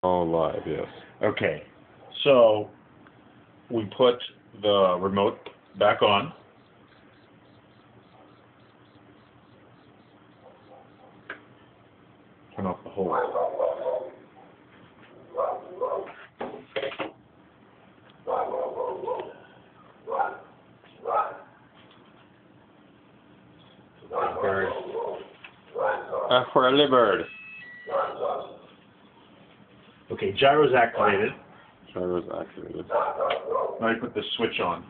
All live, yes. Okay, so we put the remote back on. Turn off the hose. Bird. For a bird. Okay, gyro's activated. Gyro's activated. Now you put the switch on.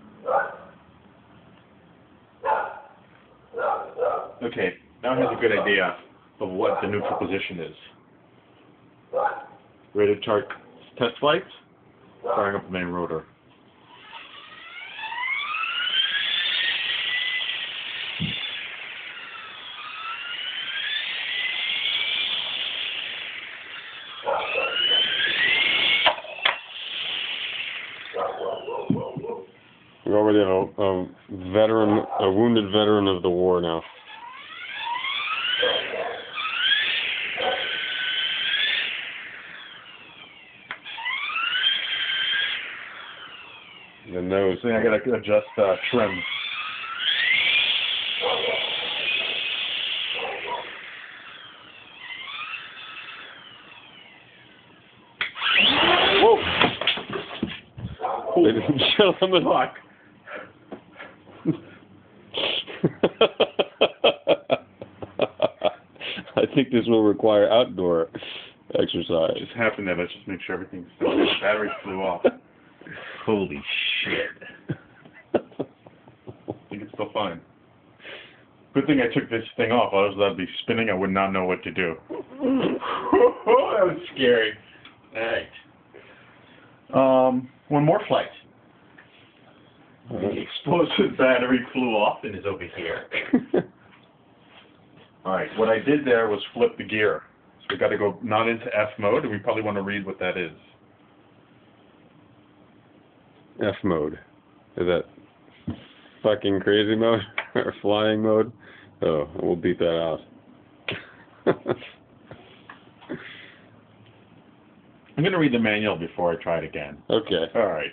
Okay, now it has a good idea of what the neutral position is. Ready to start test flight? Firing up the main rotor. We already have a wounded veteran of the war now. The nose. So I gotta adjust trim. Whoa! Ladies and gentlemen. Fuck. I think this will require outdoor exercise. Just happened there. Let's just make sure everything's still good. Battery flew off. Holy shit. I think it's still fine. Good thing I took this thing off. Otherwise, that'd be spinning. I would not know what to do. That was scary. Alright. One more flight. The explosive battery flew off and is over here. Alright, what I did there was flip the gear. So we got to go not into F mode, and we probably want to read what that is. F mode. Is that fucking crazy mode? Or flying mode? Oh, we'll beat that out. I'm going to read the manual before I try it again. Okay. Alright.